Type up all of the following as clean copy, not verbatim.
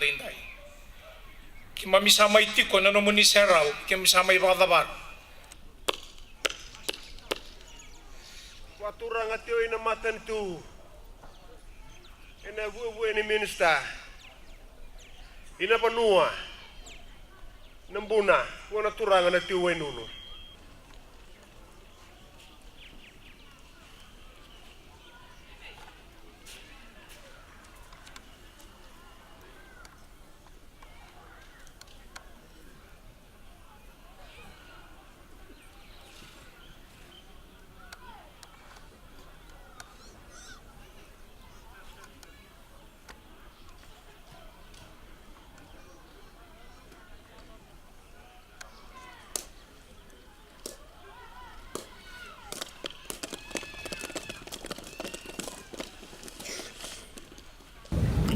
inday. Kimamisama itiko na naman ni Seraw, kimamisama ibakadabar. Waturang at yo'y namatan tu. Inabubuhay ni Minista. Inapanua. Nambuna. Kung naturangan at yo'y nuno.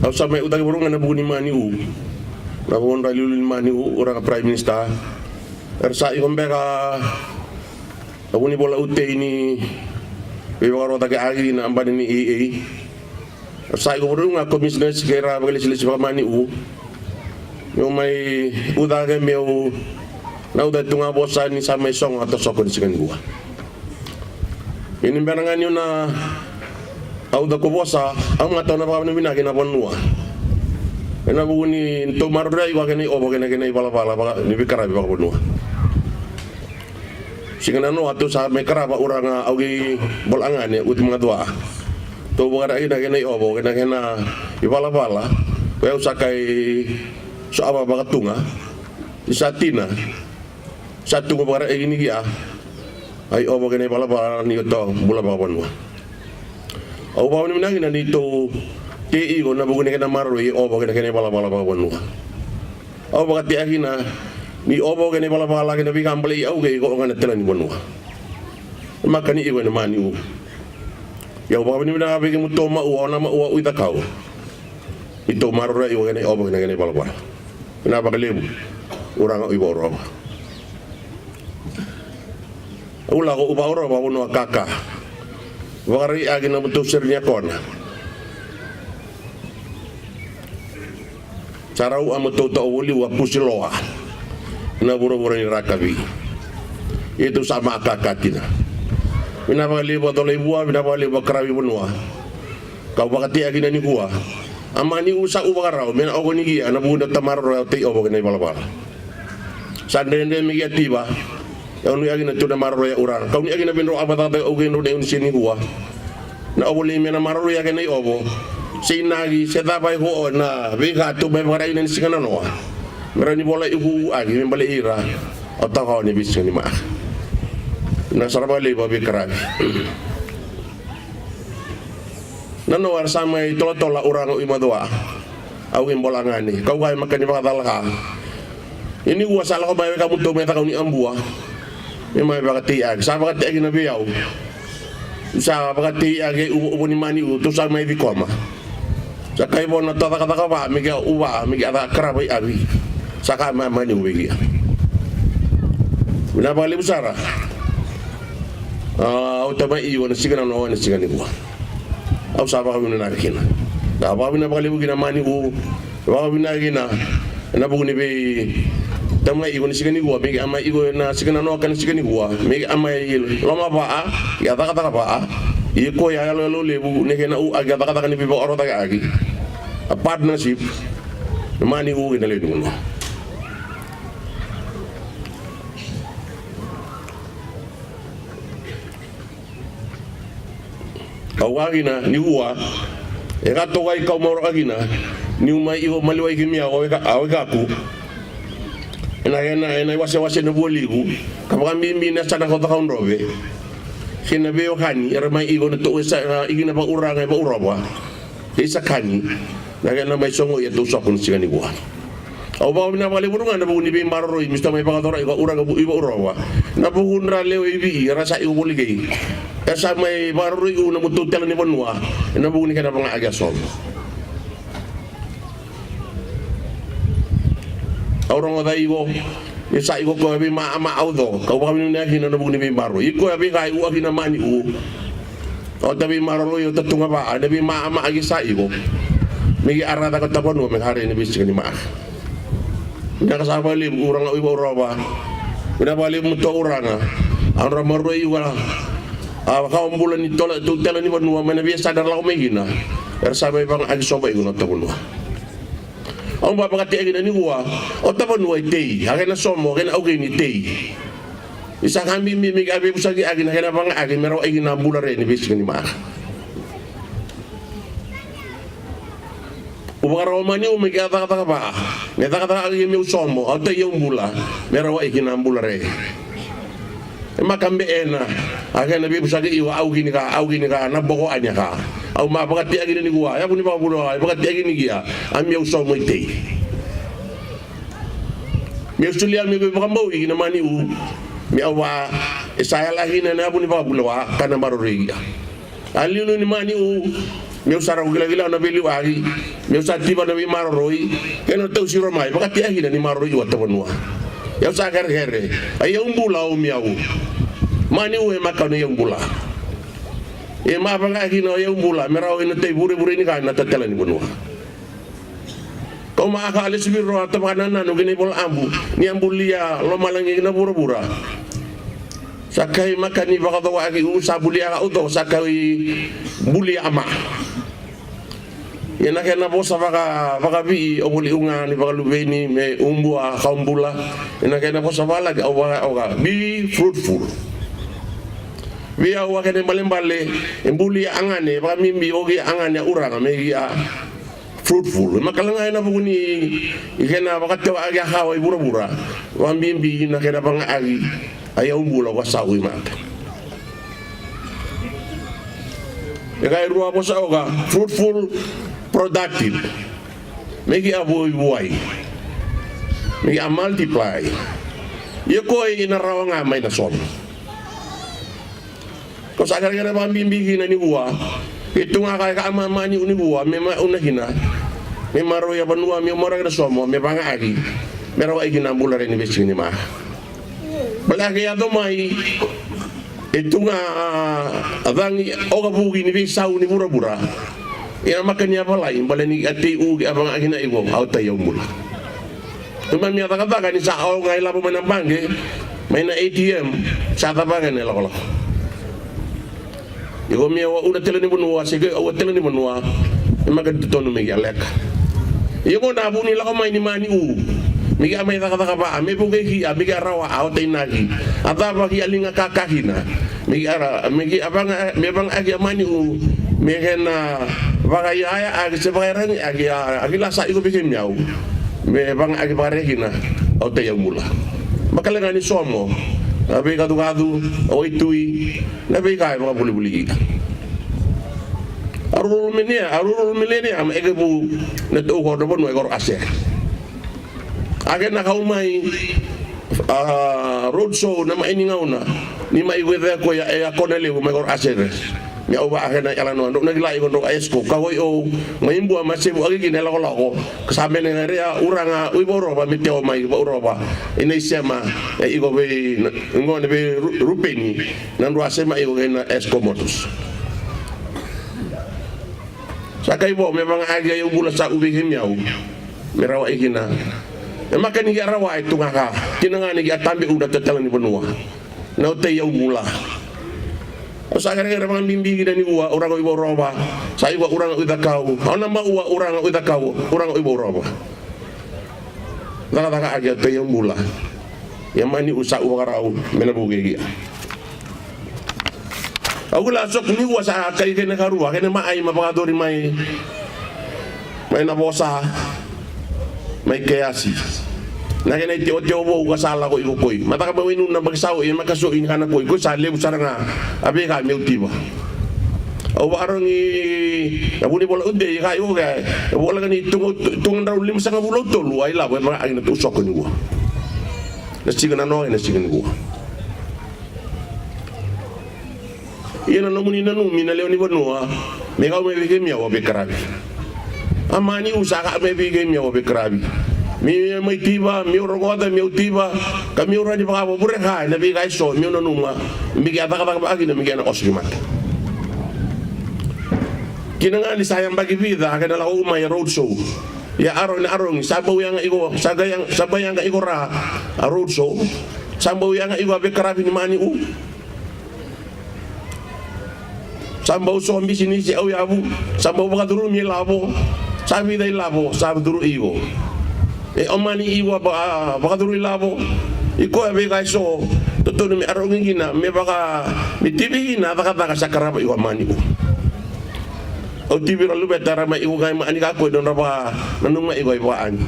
Au sampai utang burung na buni mani u. Na bon ralulin mani u orang prime minister. Ersa ikon beka abuni bola utte ini bebaro take agi na ambani ni EA. Ersa ikon burung na commissioner sekera bagale sila sipa mani u. Yo mai udaga meu na udah tunga bosan ni samai song atau sokon sikan gua. Ini barangan yo na au da ko bosa ang mga taon na pa namin kinapanua ena buni to marurai wa kene obo kene bala baka ni bikara baka panua singana no atu sa me kara ba urang augi bolangan ya ut mga dua to baka ina kene obo kene ibala bala wa usakai so aba baka tunga isatina satu ko baka ini dia ay obo kene bala ni to bula baka panua. Au bawang ni menangin ni to TI ko na bugun kena marui obo kena bala banu. Au bagat ti akina ni obo kena bala kena bigam beli au ge ko ngana telan banu. Maka ni iwan mani u. Ya bawang ni menang bagi mutoma u ona ma u ita kau. Itu marui kena obo kena bala. Kenapa kalimu? Orang ibu orang. Ulah ko uba orang bawang kakak. Wakari agi na betul sernya kona. Cara u amu tau wuli wa pusiloa. Na buru-buru ni rakabi. Itu sama kakatina. Mina bali botol ibuah, mina bali bakarabi benua. Kau bakati agi na ni gua. Amani usa u bakarau, mina ogo ni gia na bunda tamaro te ogo kene bala-bala. Sandende mi tiba. Kau ni agi na tu na maro ya urang. Kau ni agi na binro abata te ogo no de sini gua. Na obo li mena maro ya kene obo. Sinagi sedapa ho na biga tu be marai ni singana no. Merani bola ibu agi membale ira. Otaka ni bis ni ma. Na sarabali babi karabi. Nano war samai tola urang imadua. Awin bolangani. Kau gay makan ni bakadalha. Ini gua salah ko bae kamu tu meta kau ni ambua. Memang bagati ag. Sa bagati ag na biyaw. Sa bagati ag ubo ni mani tu sa mai bikoma. Sa kay bon na kata ba miga uwa miga ada karabai abi. Sa ka mani uwi. Una bali busara. Utama iyo na sigana no na sigani gua. Au sa ba na kina. Da ba bina bali bugina mani u. Ba bina gina. Na buguni be tamai igo ni sigani gua mege ama igo na sigana no kan sigani gua mege ama loma ba ya taka ba iko ya lo lebu ne na u aga taka ni bibo oro taka agi a partnership mani u ina le dum awagina ni gua e gato gai ka mo agina ni mai igo maliwa igimia awega ku ena wase no boligu kapag mimi na sana ko taon robe kina beo kani era mai igo na to sa igina ba uranga ba uroba isa kani na mai songo ya to sa kun sigani gua au ba bina bali burunga na bu ni be marro i mista mai pa tora igo uranga bu ibo uroba na bu hunra leo ibi rasa igo boligay esa mai marro i una mutu tela ni bonwa na bu ni kana pa aga sol orang ada igo isa igo ko abi ma audo kau ba ni hina na bugni be maro iko abi kai u hina mani u o tabi maro yo tatunga ba ada bi ma agi sa igo Migi arata ka tapon mo hari ni bisik ni mak. Ina kasama lim urang ibu roba. Ina balik muto urang. Ang ramaroi wala. Kaum bulan ni tolak tu telan ni benua mana biasa sadar lau megina. Ersama bang agi soba igu nota benua. Ang bapa kati agi ni gua. Ota benua tei. Hakena somo hakena auge ni tei. Isa kami mi abi pusagi agi hakena bang agi mero agi na bulare ni bisik ni mak. Ubara omani umi kata apa? Neta kata agi mi somo ota yung bula mero agi na bulare. Makambe ena aga nabi busagi iwa au gini ka na boko anya ka au ma bagati agi ni gua ya puni ba bulo ai bagati agi ni gia ami uso mo ite mi usulia mi be bakambo igi na mani u mi awa isaya lagi na puni ba bulo kana marori ali ni mani u mi usara gila na beli wagi mi usati tiba na mi maroi keno tau siro mai bagati agi ni maroi wa tawanua ya usa gergere ay yung bula umiaw mani uwe makano yung bula e mapanga kino yung bula meraw ino tay bure-bure ni ka natatala ni bunwa kung makakaalis biro at pakanan no ginibol ambu ni ambulia lomalangi na bura-bura sakay makani baka daw agi usa bulia ka uto sakay bulia ama Ina kena bosa baka bi obuli unga ni baka lubeni me umbua kaumbula. Ina kena bosa bala oga be fruitful. Bi awa kena balembale embuli angane baka mimbi ogi angane uranga me ya fruitful. Makalanga ina buguni ikena baka tewa agi hawa ibura-bura. Wa mimbi ina kena banga agi aya umbula wa sawi mata. Ika irua bosa oga fruitful productive. Make it a boy, make it a multiply. You go in a wrong may na son. Because I can't have been ni gua. Itu nga kaya kaamama ni gua, may maunahina. May maroya banua, may morang na somo, may pangagi. Meron ay ginambula rin ni Besi ni Ma. Balaki ato may itu nga adangi o kabugi ni Besi ni bura-bura. Ina makanya balai balani ati ugi abang agina iwo auta yung mula. Tuman mi kata ni sa o ngai labu manambange may na ATM sa tabangan nila ko. Yo mi wa una tele ni bunwa sige o tele ni bunwa maganda to no mi alek. Yo ko na bu ni la ko may ni mani u. Mi ga may kata ba me bu gi abi ga rawa auta inagi. Ata ba gi alinga kakahina. Mi abang me bang agi mani u mekena bagaya agi sebagai agi lasa iko bikin miau me bang agi barehina o te yang mula makalenga ni somo nabi kadu o itui nabi kai mga buli-buli arul milenia am egebu na to ko do no egor ase age na kaumai road show na mainingauna ni maiwede ko ya konele ko megor ase mi oba akena yalano ndo nagilai ko ndo esko kawoy o maimbu amasibu agi kinela ko lako kasame ne area uranga uiboro ba miteo mai uroba ina sema iko be ngone be rupeni nando asema iko na esko motus sakai bo me bang agi yung bula sa ubi himyaw merawa ikina makani gi arawa itu ngaka kinangani gi atambi udah tetelan ni benua na te yung bula. Sa kare mga mimbi gina ni uwa orang ibo roba sa iwa orang udakaw ana ma uwa orang udakaw orang ibo roba taka agya te yung bula yamani usa uwa raw menabuge gi agula sok ni uwa sa kay kene karuwa kene maay mapagadori may nabosa may kayasi na kena iti otyo bo kasala ko ikoy mataka ba winun na magsaw in makasuin kana koy ko sale usara nga abi ka miltiba o warong abuni bola ude kayo ga wala gani tungon raw lim sa bulo tolu ay labo mga agin to usok ni wa nasigan ano ay nasigan ko yan ano muni nanu minalew ni bonua may ka may bigay miya wa bekrabi amani usaka may bigay miya wa bekrabi mi may tiba mi rogoda mi tiba kami ora di baka bure ka na bi kai so mi no numa mi ga baka baka agi na mi ga na osrimat Kinanga ni sayang bagi vida kada la umay road show. Ya arong na arong sabaw yang igo sabayang igo ra road show. Sabaw yang igo be karabi ni mani u. Sabaw so ambi sini si au yabu. Sabaw baka duru mi labo. Sabi dai labo, sabi duru igo. Omani igo baka duru labo. Iko abe kai so tutun mi arong ngina me baka mi tibi na baka sakaraba igo mani u. O tibi ralu betara ma iu kai ma ani ka ko don raba nanung ma iu iwaan.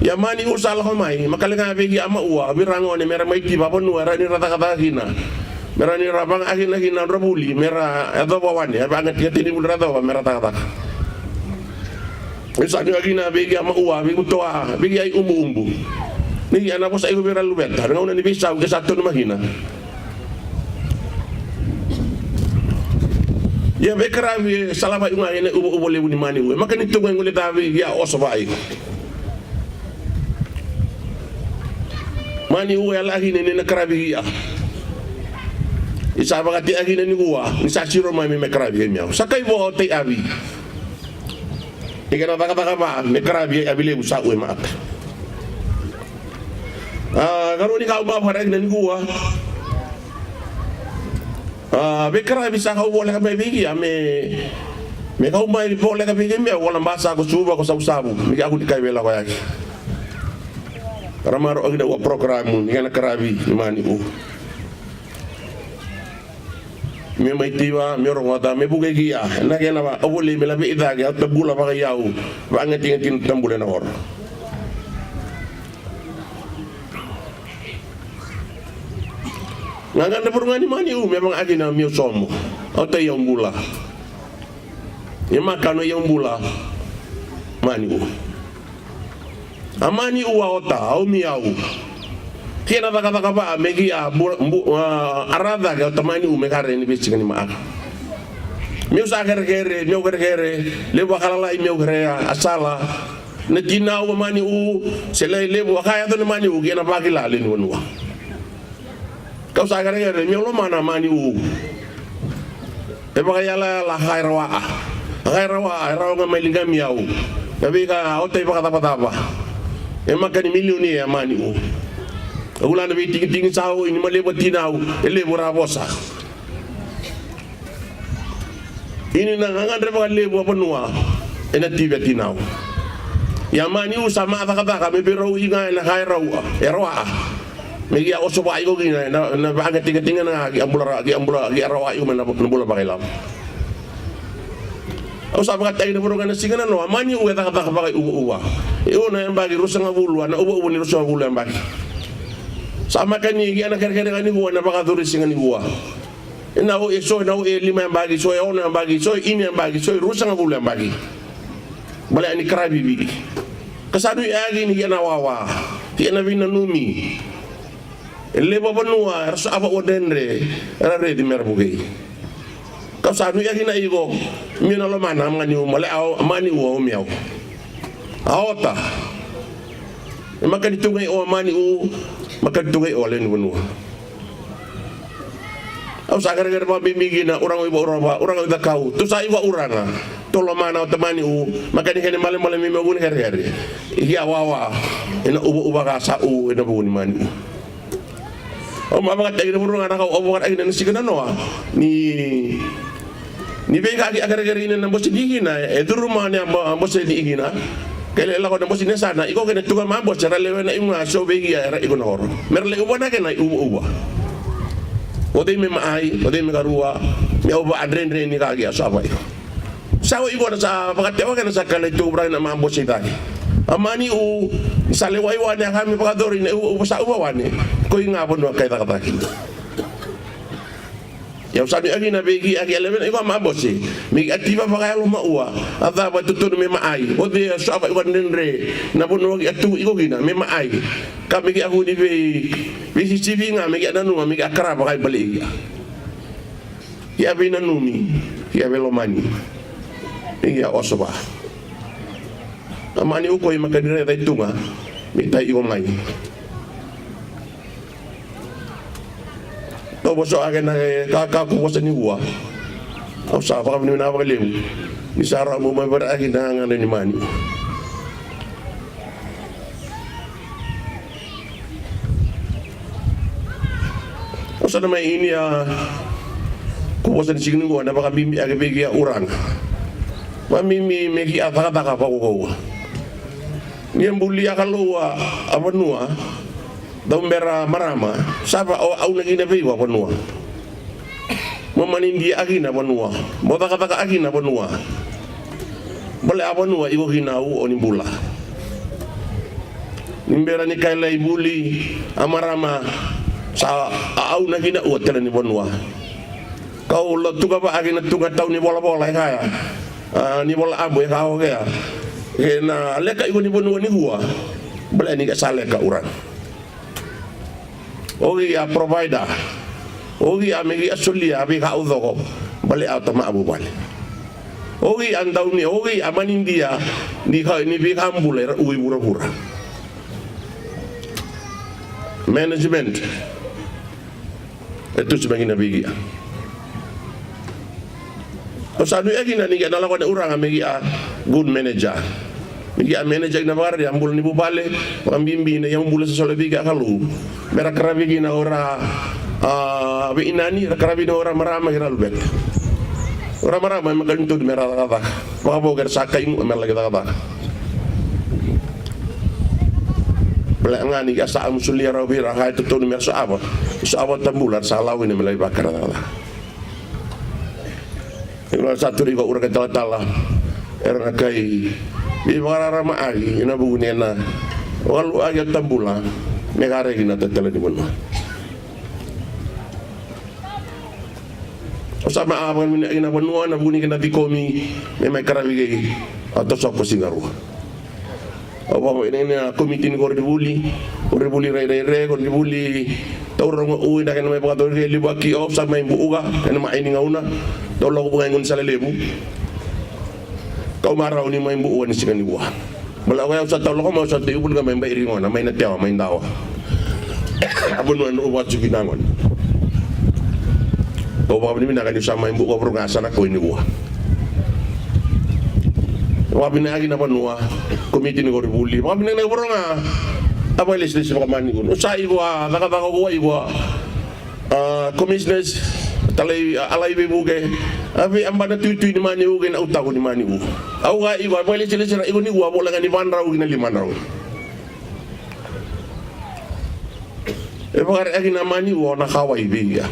Ya mani usal ko mai makalenga begi ama uwa birango ne mera mai tiba pon nuara ni rata kata hina. Mera ni rabang hina hina rabuli mera ado bawani abang ngati ni bul rata mera kata. Isa ni hina begi ama uwa begi toa begi ai umbu. Ni ana po sa iu biralu betara ngau ni bisa ke satu na hina. Ya bekarabi salaba yung ngayon ubo lebu ni mani uwe maka nito ng ulit tabi ya oso ba ay mani uwe alahi ni nakarabi ya isa ba kati agi na ni uwa ni sa siro mami mekarabi miyaw sakay bo tay abi ikana taka ba mekarabi abi lebu sa uwe maak karon ni ka ba parang na ni uwa bekara bisa kau boleh kami bagi me kau mai boleh kami bagi me wala basa ko suba ko sabu mi aku dikai bela ko yaki ramaro agda wa program ni kana karabi mani u me mai tiwa me ro ngata me buge gia na kena ba obole me la be ida ga tabula ba yau ba ngati tambule na hor Ngagan na purungan ni mani memang agi na miu somo atau yang bula yang makan yang bula mani amani uwa ota au miau kena taka ba megi arada ga tamani megare ni bisi ni maak miu sagere le bakala miu gere asala na jinau mani selai le bakaya to mani kena bagi la le nuwa kau sagare gere mi lo mana mani e baka yala la hairawa nga melinga miau tapi ka otai baka tapa e makani milioni ya mani ulan bi ting sao ini male batinau ele bora bosa ini na ngangan baka lebu penua ena tiba tinau ya mani sama kata me biro inga na hairawa erwa megi oso ba igo gina na baga tinga na gi ambula gi arawa igo na bola bakilam o sa baga tayo na puro kana singana no amani uwe ta ba uwa io na mbagi rusanga bulu na uwa ni rusanga bulu mbagi sama kani gi ana kere kani uwa na baga duri singani uwa ina o eso na o lima mbagi so ona mbagi so ini mbagi so rusanga bulu mbagi bala ani krabi bi kasadu agi ni yana wawa ti na vina numi lebo benua rasu apa odenre era re di merbuge kau sanu ya kina igo mina lo mana mani male au mani u miau aota maka ditungai o mani maka ditungai o len benua au sagara gara ba bimigina orang ibu orang ida kau tu sa iwa urana to lo mana o temani maka di kene male mi mebun kere iya wawa ina uba ka sa ina buni mani o mama ka tagina burung anak o bukan agina sigana noa ni bega agara-gara ina na bosi digina eduru mane bosi digina kele la ko na bosi nesana iko kene tuga ma bosi ralewe na imwa so begi era iko na horo merle ubana kena uba o de me mai o de me garua me oba adrendre ni ka ya sapa iko sawo iko na sa pakatewa kena sa kale tu bra na ma bosi tadi amani sale waiwa ne kami pakadori ne sa uwa wane ko inga bono kay takataki ya usani agi na begi agi eleven iko ma bosi mi aktiva pa kayo maua ata ba tutun me maai o de so apa iko nendre na bono agi atu iko gina me maai kami gi aku di be CCTV nga mi ga nanu mi akara pa kay bali ya binanumi ya belomani ya osoba amani ukoy makadire tay tunga mi tay iwamay to boso agen na kakaku ko sa niwa Au sa pa kami na lemu. Ni sara mo may baragi na nga ni mani. Au sa na may ini kuwasan signing ko na baka mimi agabigi urang. Mamimi megi ataka pa ko. Niyan buli akaloa avanua. Daw mera marama saba au naginabi wa panua. Mamanindi agina panua. Motaka agina panua. Bale apanua igo hinau onimbula. Nimbera ni kaila ibuli amarama sa au nagina uatela ni panua. Kau lo tuga ba agina tuga tau ni bola kaya. Ni bola abu ya kau kaya. Kena leka igo ni panua ni gua. Bale ni ka saleka urang. Ogi a provider. Ogi a megi asulia abi ka udoko. Bale auto ma abu bale. Ogi andau ni ogi a manindia ni bi kambule ui pura-pura. Management. Itu sebagai nabi dia. Pasal ni lagi ni kita lakukan orang amegi a good manager. Megi a manager na bar yang bul ni bubale, pambimbi na yang bul sesuatu biga kalu. Merah kerabi na ora be inani kerabi na ora marama hiralbet. Ora marama makan tu merah kata. Maka boger sakai mu merah kata. Belangani asa musulia rabi rakai tu tu merah sahabat. Sahabat tambulan salau ini melai bakar kata. Kalau satu ribu orang kata tala, era kai, di mana ramai lagi, ina bukan ina, walau agak tambula, negara kita tetap di mana. Sama apa yang ina benua, na bukan kita dikomi, memang kerana begini, atau sok Singapura. Apa ini komite ni korang dibuli rai, korang dibuli. Tahu orang uwi dah kena memang tahu dia libat kiop sama ibu uga, kena main dengan una. Tahu lagu pengen salah lebu. Kau marah ni main ibu uga ni sekian ibu. Malah kau usah tahu lagu mau usah ibu dengan main bayi ringan, main netiawa, main dawa. Apa nuan ubat cuci nangon. Kau bawa ni nak usah main ibu kau perlu ngasah nak kau ini ibu. Wah bina lagi napa nuah komite ni kau dibuli. Wah bina lagi orang apa yang listis pakaman ni? Usai gua, kata gua, komisioner talai alai bebu ke, tapi ambana tu ni mana ugen auta ko ni mana u. Au ga iwa apa yang listis igo ni gua bola ngani bandrau gina lima rau. Pakar lagi nama ni u na kawai biya.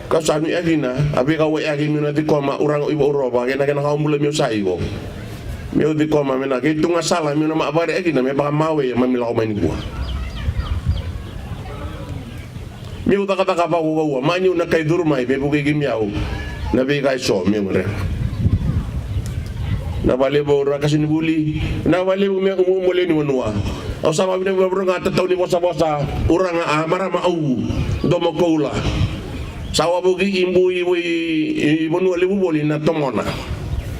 Kau sami lagi na, abi kawai lagi mina di koma orang ibu Eropa, kena kau mulai usai go. Meu di koma mena ke tunga sala meu nama abare lagi na me baka mawe mamila ko main gua. Meu taka pa ko manyu na kay durmay be bugi gimyaw. Na be kay so meu re. Na bale bo ra kasi ni buli. Na bale bo me umule ni wanua. Au sama bine bro ngata taw ni bosa-bosa urang marama au domo koula. Sawa bugi imbu i wanua lebu boli na tomona.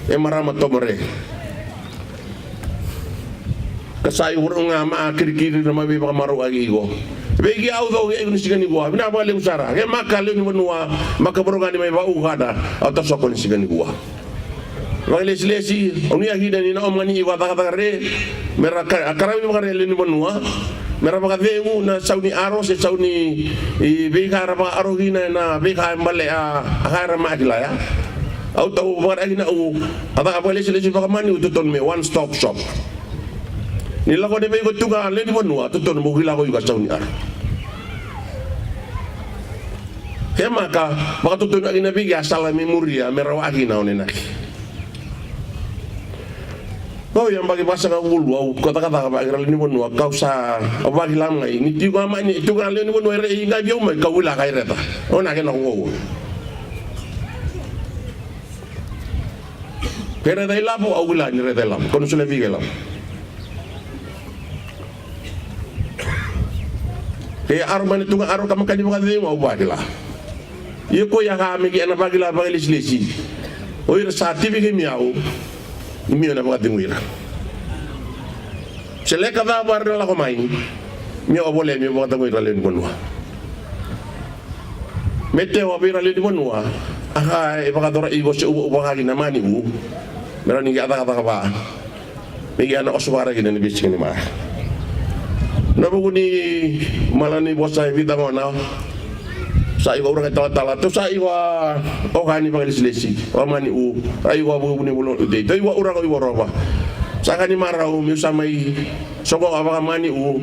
E marama tomore. Kasai urang nga kiri-kiri na mabi baka maru agi ko. Begi au do e ni sigani gua. Bina bale usara. Ke makale ni menua maka borongani mai ba ugada atau sokon sigani gua. Wale lesi oni agi dan ina omani iwa kata re meraka akarabi makare ni menua. Mera baka vengu na sauni aros e sauni i beka ra arogina na beka mbale a akara makila ya. Au tau bar agi na u ata bale lesi baka mani ututon me one stop shop. Nila ko de bego tuga le di bonua tuton mo gila ko yuga sauni ar. Kemaka baka tuton agi na biga sala memoria merawagi na onenak. Kau yang bagi bahasa kau bulu, au kata-kata bagi rali ni bonua kau sa bagi lama ini tuga ma ni tuga le ni bonua re inga biu mai kau wila kai reta. Ona ke na ngo. Pera dai lapo au wila ni reta lam, kono sule biga lam. Kaya arman itu nggak arok kamu kan dimakan dia mau bagila. Ia ko yang kami kian bagila bagilis lesi. Oh ia saati bagi miau, miau nak bagat denguira. Seleka dah baru lah kau main. Miau boleh miau bagat denguira lain konwa. Mete wa bira le dimonua. Aha e baka dora igo se ubaka gina mani u. Mera ni kata kata ba. Ni ana oswara gina ni bising ni ma. Nabu ni malani bosa vida ngona. Sa iwa urang tala tu sa iwa okani pangilis-lisi. O mani u. Ai wa bu ni bulon de. Dai wa urang iwa roba. Sa kani marau mi samai soko abaka mani u.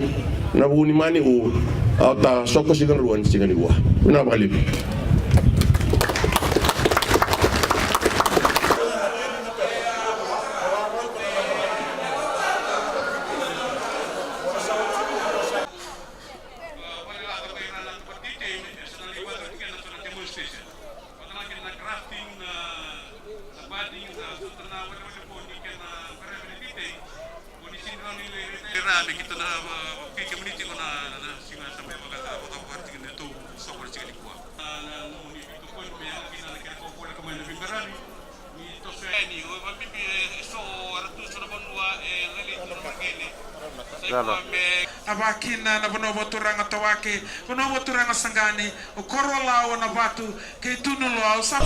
Nabu ni mani u. Ata soko sigan ruan sigan iwa. Ina balik. Abakina na bono boturanga tawake bono boturanga sangani okorola na batu ke tunulo sa